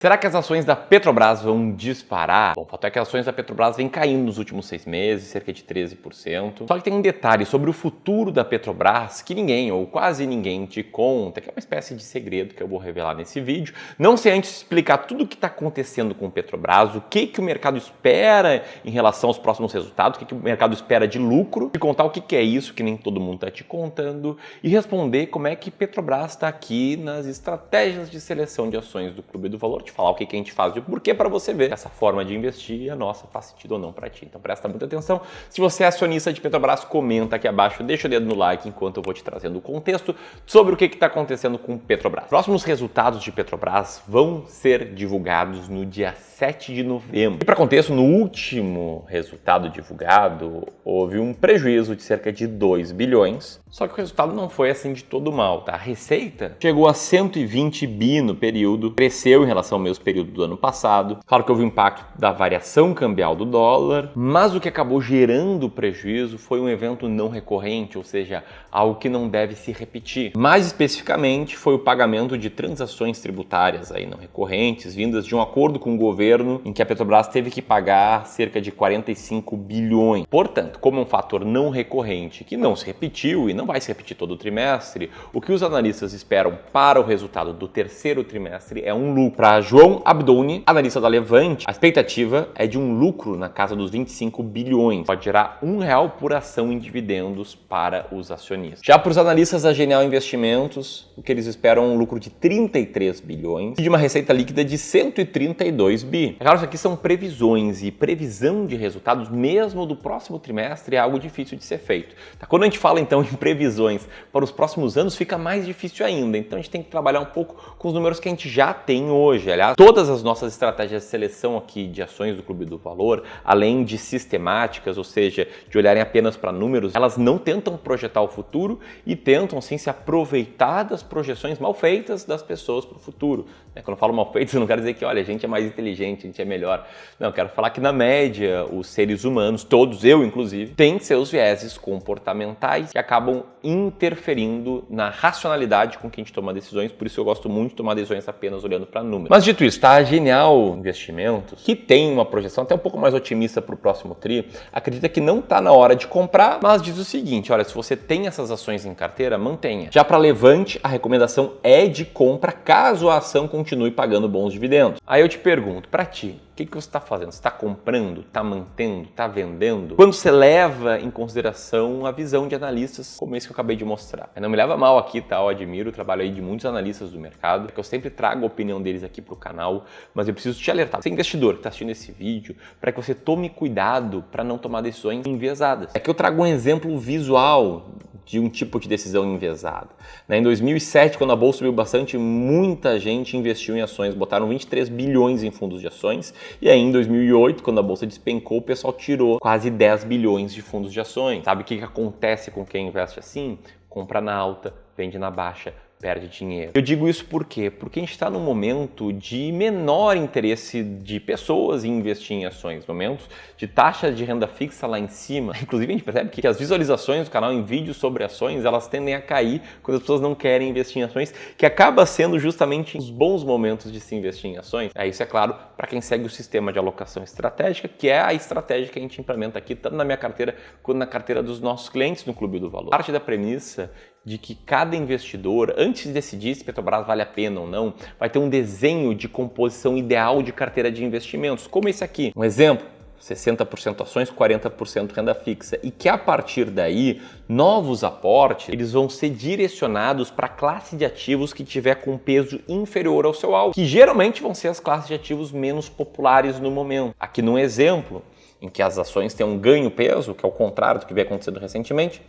Será que as ações da Petrobras vão disparar? Bom, o fato é que as ações da Petrobras vêm caindo nos últimos 6 meses, cerca de 13%. Só que tem um detalhe sobre o futuro da Petrobras que ninguém, ou quase ninguém, te conta, que é uma espécie de segredo que eu vou revelar nesse vídeo. Não sei antes explicar tudo o que está acontecendo com o Petrobras, o que o mercado espera em relação aos próximos resultados, o que o mercado espera de lucro, te contar o que é isso, que nem todo mundo está te contando, e responder como é que Petrobras está aqui nas estratégias de seleção de ações do Clube do Valor, falar o que a gente faz e o porquê para você ver essa forma de investir a nossa faz sentido ou não para ti. Então presta muita atenção. Se você é acionista de Petrobras, comenta aqui abaixo, deixa o dedo no like enquanto eu vou te trazendo o contexto sobre o que está acontecendo com Petrobras. Próximos resultados de Petrobras vão ser divulgados no dia 7 de novembro. E para contexto, no último resultado divulgado, houve um prejuízo de cerca de 2 bilhões, só que o resultado não foi assim de todo mal, tá? A receita chegou a 120 bi no período, cresceu em relação ao mesmo período do ano passado. Claro que houve um impacto da variação cambial do dólar, mas o que acabou gerando o prejuízo foi um evento não recorrente, ou seja, algo que não deve se repetir. Mais especificamente, foi o pagamento de transações tributárias aí não recorrentes, vindas de um acordo com o governo em que a Petrobras teve que pagar cerca de 45 bilhões. Portanto, como é um fator não recorrente que não se repetiu e não vai se repetir todo o trimestre, o que os analistas esperam para o resultado do terceiro trimestre é um lucro. Para João Abdoni, analista da Levante, a expectativa é de um lucro na casa dos 25 bilhões. Pode gerar R$1 por ação em dividendos para os acionistas. Já para os analistas da Genial Investimentos, o que eles esperam é um lucro de 33 bilhões e de uma receita líquida de 132 bi. É claro, isso aqui são previsões e previsão de resultados mesmo do próximo trimestre é algo difícil de ser feito. Tá? Quando a gente fala então em previsões para os próximos anos, fica mais difícil ainda. Então a gente tem que trabalhar um pouco com os números que a gente já tem hoje. Aliás, todas as nossas estratégias de seleção aqui de ações do Clube do Valor, além de sistemáticas, ou seja, de olharem apenas para números, elas não tentam projetar o futuro e tentam sim se aproveitar das projeções mal feitas das pessoas para o futuro. Quando eu falo mal feitas, eu não quero dizer que, olha, a gente é mais inteligente, a gente é melhor. Não, eu quero falar que na média, os seres humanos, todos, eu inclusive, têm seus vieses comportamentais que acabam interferindo na racionalidade com que a gente toma decisões, por isso eu gosto muito de tomar decisões apenas olhando para números. Mas dito isso, tá? A Genial Investimentos, que tem uma projeção até um pouco mais otimista para o próximo tri, acredita que não está na hora de comprar, mas diz o seguinte, olha, se você tem essas ações em carteira, mantenha. Já para Levante, a recomendação é de compra caso a ação continue pagando bons dividendos. Aí eu te pergunto, para ti, o que você está fazendo? Você está comprando? Está mantendo? Está vendendo? Quando você leva em consideração a visão de analistas como esse que eu acabei de mostrar. Não me leva mal aqui, tá? Eu admiro o trabalho aí de muitos analistas do mercado, que eu sempre trago a opinião deles aqui para o canal, mas eu preciso te alertar. Você é investidor que está assistindo esse vídeo, para que você tome cuidado para não tomar decisões enviesadas. É que eu trago um exemplo visual de um tipo de decisão enviesada. Em 2007, quando a bolsa subiu bastante, muita gente investiu em ações, botaram 23 bilhões em fundos de ações, e aí em 2008, quando a bolsa despencou, o pessoal tirou quase 10 bilhões de fundos de ações. Sabe o que acontece com quem investe assim? Compra na alta, vende na baixa, perde dinheiro. Eu digo isso por quê? Porque a gente está num momento de menor interesse de pessoas em investir em ações, momentos de taxa de renda fixa lá em cima. Inclusive a gente percebe que as visualizações do canal em vídeos sobre ações, elas tendem a cair quando as pessoas não querem investir em ações, que acaba sendo justamente os bons momentos de se investir em ações. Isso é claro para quem segue o sistema de alocação estratégica, que é a estratégia que a gente implementa aqui, tanto na minha carteira quanto na carteira dos nossos clientes no Clube do Valor. Parte da premissa de que cada investidor, antes de decidir se Petrobras vale a pena ou não, vai ter um desenho de composição ideal de carteira de investimentos, como esse aqui. Um exemplo, 60% ações, 40% renda fixa. E que a partir daí, novos aportes, eles vão ser direcionados para a classe de ativos que tiver com peso inferior ao seu alvo, que geralmente vão ser as classes de ativos menos populares no momento. Aqui num exemplo, em que as ações têm um ganho peso, que é o contrário do que vem acontecendo recentemente,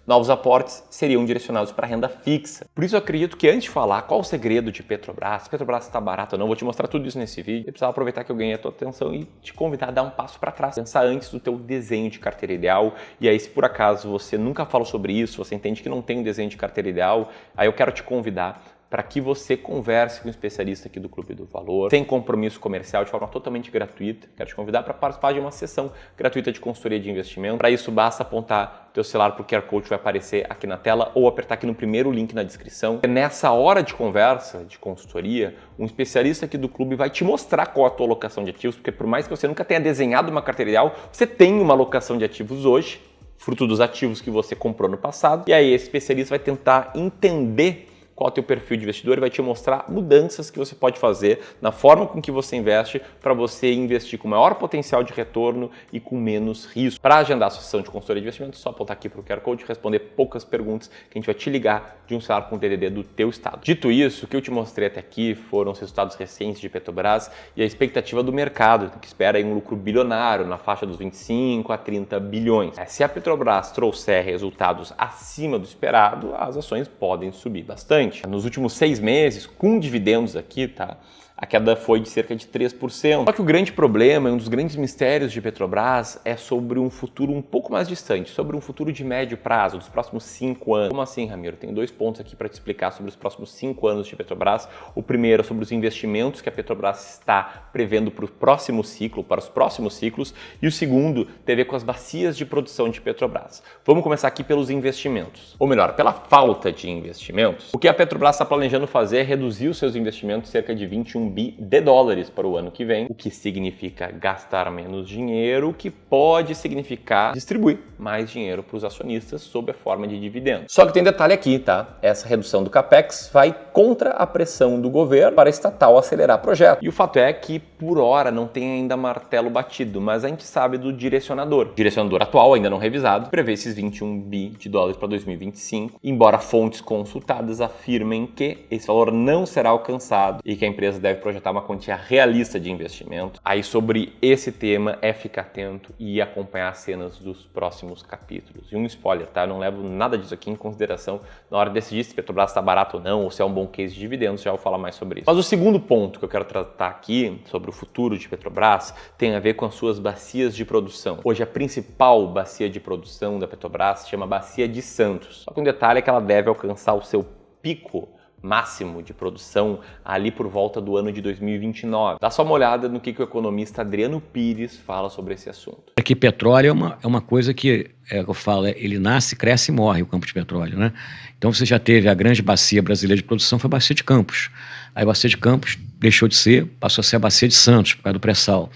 novos aportes seriam direcionados para renda fixa. Por isso eu acredito que antes de falar qual o segredo de Petrobras, se Petrobras está barata ou não, vou te mostrar tudo isso nesse vídeo. Eu precisava aproveitar que eu ganhei a tua atenção e te convidar a dar um passo para trás. Pensar antes do teu desenho de carteira ideal. E aí, se por acaso você nunca falou sobre isso, você entende que não tem um desenho de carteira ideal, aí eu quero te convidar para que você converse com um especialista aqui do Clube do Valor, sem compromisso comercial, de forma totalmente gratuita. Quero te convidar para participar de uma sessão gratuita de consultoria de investimento. Para isso, basta apontar teu celular para o QR Code que vai aparecer aqui na tela ou apertar aqui no primeiro link na descrição. Nessa hora de conversa, de consultoria, um especialista aqui do clube vai te mostrar qual a tua alocação de ativos, porque por mais que você nunca tenha desenhado uma carteira ideal, você tem uma alocação de ativos hoje, fruto dos ativos que você comprou no passado, e aí esse especialista vai tentar entender qual é o teu perfil de investidor e vai te mostrar mudanças que você pode fazer na forma com que você investe para você investir com maior potencial de retorno e com menos risco. Para agendar a sua sessão de consultoria de investimento, é só apontar aqui para o QR Code e responder poucas perguntas que a gente vai te ligar de um celular com o DDD do teu estado. Dito isso, o que eu te mostrei até aqui foram os resultados recentes de Petrobras e a expectativa do mercado, que espera aí um lucro bilionário na faixa dos 25 a 30 bilhões. Se a Petrobras trouxer resultados acima do esperado, as ações podem subir bastante. Nos últimos 6 meses, com dividendos aqui, tá? A queda foi de cerca de 3%. Só que o grande problema, um dos grandes mistérios de Petrobras é sobre um futuro um pouco mais distante, sobre um futuro de médio prazo, dos próximos 5 anos. Como assim, Ramiro? Tenho 2 pontos aqui para te explicar sobre os próximos 5 anos de Petrobras. O primeiro é sobre os investimentos que a Petrobras está prevendo para o próximo ciclo, para os próximos ciclos. E o segundo tem a ver com as bacias de produção de Petrobras. Vamos começar aqui pelos investimentos. Ou melhor, pela falta de investimentos. O que a Petrobras está planejando fazer é reduzir os seus investimentos cerca de 21 bi de dólares para o ano que vem, o que significa gastar menos dinheiro, o que pode significar distribuir mais dinheiro para os acionistas sob a forma de dividendos. Só que tem detalhe aqui, tá? Essa redução do CAPEX vai contra a pressão do governo para a estatal acelerar o projeto. E o fato é que, por hora, não tem ainda martelo batido, mas a gente sabe do direcionador. O direcionador atual, ainda não revisado, prevê esses 21 bi de dólares para 2025, embora fontes consultadas afirmem que esse valor não será alcançado e que a empresa deve projetar uma quantia realista de investimento. Aí sobre esse tema é ficar atento e acompanhar as cenas dos próximos capítulos. E um spoiler, tá? Eu não levo nada disso aqui em consideração na hora de decidir se Petrobras está barato ou não, ou se é um bom case de dividendos, já vou falar mais sobre isso. Mas o segundo ponto que eu quero tratar aqui sobre o futuro de Petrobras tem a ver com as suas bacias de produção. Hoje a principal bacia de produção da Petrobras se chama Bacia de Santos. Só que um detalhe é que ela deve alcançar o seu pico máximo de produção ali por volta do ano de 2029. Dá só uma olhada no que o economista Adriano Pires fala sobre esse assunto. É que petróleo é uma coisa que eu falo, ele nasce, cresce e morre, o campo de petróleo, né? Então você já teve a grande bacia brasileira de produção, foi a Bacia de Campos. Aí a Bacia de Campos deixou de ser, passou a ser a Bacia de Santos, por causa do pré-sal.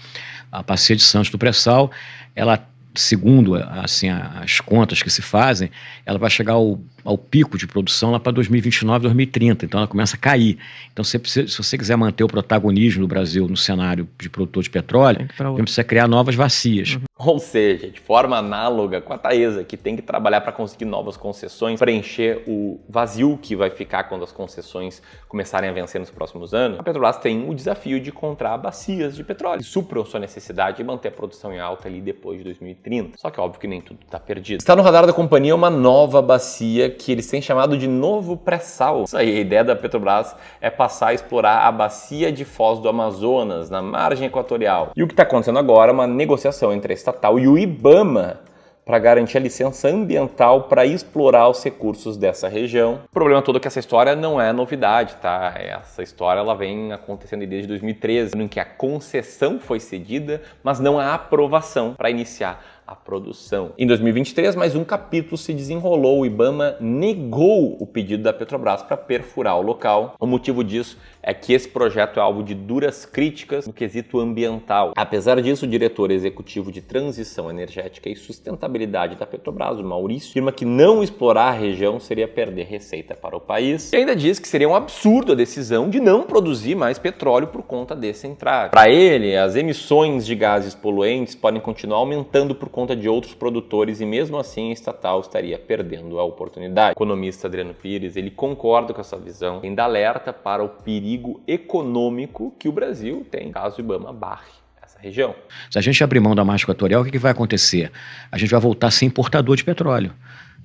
A Bacia de Santos do pré-sal, ela, segundo assim, as contas que se fazem, ela vai chegar ao pico de produção lá para 2029, 2030, então ela começa a cair. Então se você quiser manter o protagonismo do Brasil no cenário de produtor de petróleo, a gente precisa criar novas bacias. Ou seja, de forma análoga com a Taesa, que tem que trabalhar para conseguir novas concessões, preencher o vazio que vai ficar quando as concessões começarem a vencer nos próximos anos, a Petrobras tem o desafio de encontrar bacias de petróleo que supram sua necessidade de manter a produção em alta ali depois de 2030. Só que é óbvio que nem tudo está perdido. Está no radar da companhia uma nova bacia que eles têm chamado de novo pré-sal. Isso aí, a ideia da Petrobras é passar a explorar a bacia de Foz do Amazonas, na margem equatorial. E o que está acontecendo agora é uma negociação entre a estatal e o IBAMA para garantir a licença ambiental para explorar os recursos dessa região. O problema todo é que essa história não é novidade, tá? Essa história ela vem acontecendo desde 2013, em que a concessão foi cedida, mas não há aprovação para iniciar a produção. Em 2023, mais um capítulo se desenrolou. O IBAMA negou o pedido da Petrobras para perfurar o local. O motivo disso é que esse projeto é alvo de duras críticas no quesito ambiental. Apesar disso, o diretor executivo de transição energética e sustentabilidade da Petrobras, o Maurício, afirma que não explorar a região seria perder receita para o país. E ainda diz que seria um absurdo a decisão de não produzir mais petróleo por conta desse entrave. Para ele, as emissões de gases poluentes podem continuar aumentando por conta de outros produtores e mesmo assim a estatal estaria perdendo a oportunidade. O economista Adriano Pires, ele concorda com essa visão, ainda alerta para o perigo econômico que o Brasil tem caso o IBAMA barre essa região. Se a gente abrir mão da margem equatorial, o que vai acontecer? A gente vai voltar a ser importador de petróleo,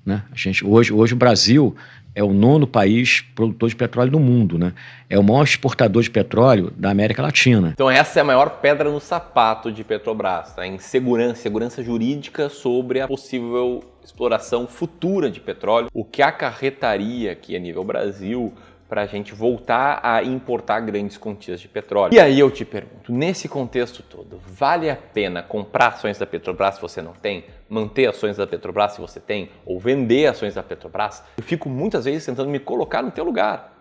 né? Hoje o Brasil é o 9º país produtor de petróleo do mundo, né? É o maior exportador de petróleo da América Latina. Então essa é a maior pedra no sapato de Petrobras, tá? Segurança jurídica sobre a possível exploração futura de petróleo, o que acarretaria aqui a nível Brasil para a gente voltar a importar grandes quantias de petróleo. E aí eu te pergunto, nesse contexto todo, vale a pena comprar ações da Petrobras se você não tem? Manter ações da Petrobras se você tem? Ou vender ações da Petrobras? Eu fico muitas vezes tentando me colocar no teu lugar.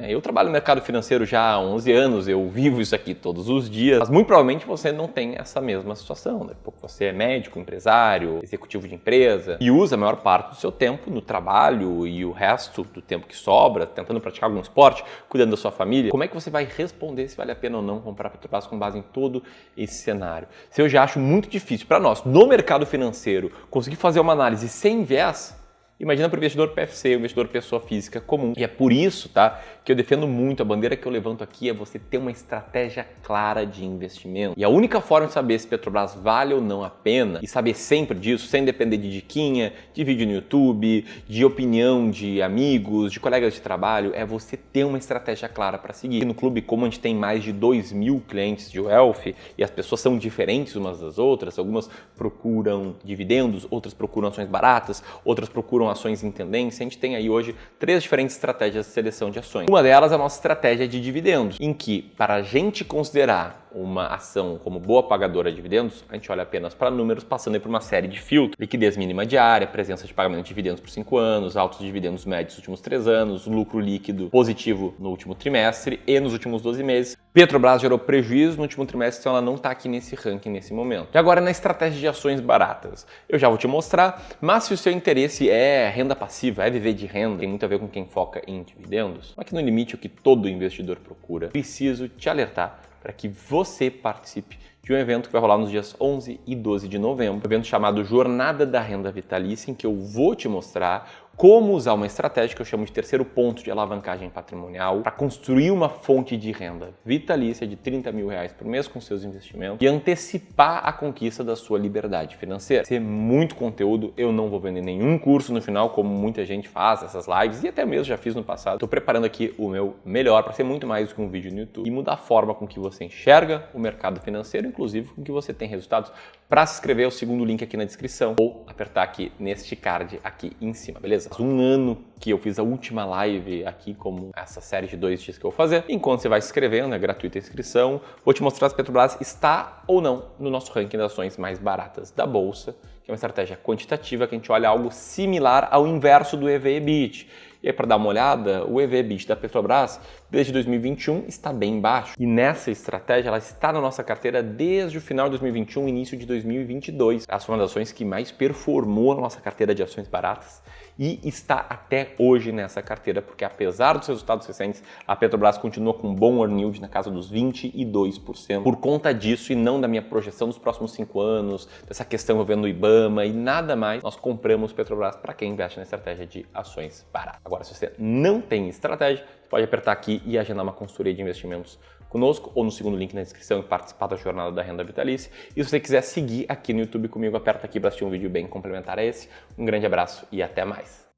Eu trabalho no mercado financeiro já há 11 anos, eu vivo isso aqui todos os dias, mas muito provavelmente você não tem essa mesma situação. Daqui a pouco você é médico, empresário, executivo de empresa e usa a maior parte do seu tempo no trabalho e o resto do tempo que sobra, tentando praticar algum esporte, cuidando da sua família. Como é que você vai responder se vale a pena ou não comprar a Petrobras com base em todo esse cenário? Se eu já acho muito difícil para nós, no mercado financeiro, conseguir fazer uma análise sem viés, imagina para o investidor PFC, o investidor pessoa física comum. E é por isso, tá, que eu defendo muito, a bandeira que eu levanto aqui é você ter uma estratégia clara de investimento. E a única forma de saber se Petrobras vale ou não a pena, e saber sempre disso, sem depender de diquinha, de vídeo no YouTube, de opinião de amigos, de colegas de trabalho, é você ter uma estratégia clara para seguir. E no clube, como a gente tem mais de 2.000 clientes de Wealth, e as pessoas são diferentes umas das outras, algumas procuram dividendos, outras procuram ações baratas, outras procuram ações em tendência, a gente tem aí hoje 3 diferentes estratégias de seleção de ações. Uma delas é a nossa estratégia de dividendos, em que, para a gente considerar uma ação como boa pagadora de dividendos, a gente olha apenas para números, passando por uma série de filtros: liquidez mínima diária, presença de pagamento de dividendos por 5 anos, altos dividendos médios nos últimos 3 anos, lucro líquido positivo no último trimestre e nos últimos 12 meses. Petrobras gerou prejuízo no último trimestre, então ela não está aqui nesse ranking nesse momento. E agora na estratégia de ações baratas, eu já vou te mostrar, mas se o seu interesse é renda passiva, é viver de renda, tem muito a ver com quem foca em dividendos, mas que no limite o que todo investidor procura, preciso te alertar para que você participe de um evento que vai rolar nos dias 11 e 12 de novembro, um evento chamado Jornada da Renda Vitalícia, em que eu vou te mostrar como usar uma estratégia que eu chamo de terceiro ponto de alavancagem patrimonial para construir uma fonte de renda vitalícia de R$30 mil por mês com seus investimentos e antecipar a conquista da sua liberdade financeira. Vai ser muito conteúdo, eu não vou vender nenhum curso no final, como muita gente faz essas lives e até mesmo já fiz no passado. Estou preparando aqui o meu melhor para ser muito mais do que um vídeo no YouTube e mudar a forma com que você enxerga o mercado financeiro, inclusive com que você tem resultados. Para se inscrever, é o segundo link aqui na descrição ou apertar aqui neste card aqui em cima, beleza? Faz um ano que eu fiz a última live aqui, como essa série de 2 dias que eu vou fazer. Enquanto você vai se inscrevendo, é gratuita a inscrição, vou te mostrar se a Petrobras está ou não no nosso ranking das ações mais baratas da Bolsa, que é uma estratégia quantitativa que a gente olha algo similar ao inverso do EV/EBIT. E aí, para dar uma olhada, o EV/EBIT da Petrobras, desde 2021, está bem baixo. E nessa estratégia, ela está na nossa carteira desde o final de 2021, início de 2022. Essa foi uma das ações que mais performou na nossa carteira de ações baratas e está até hoje nessa carteira, porque apesar dos resultados recentes, a Petrobras continua com um bom earn yield na casa dos 22%. Por conta disso e não da minha projeção dos próximos 5 anos, dessa questão envolvendo o IBAMA e nada mais, nós compramos Petrobras para quem investe na estratégia de ações baratas. Agora, se você não tem estratégia, você pode apertar aqui e agendar uma consultoria de investimentos conosco ou no segundo link na descrição e participar da Jornada da Renda Vitalícia. E se você quiser seguir aqui no YouTube comigo, aperta aqui para assistir um vídeo bem complementar a esse. Um grande abraço e até mais!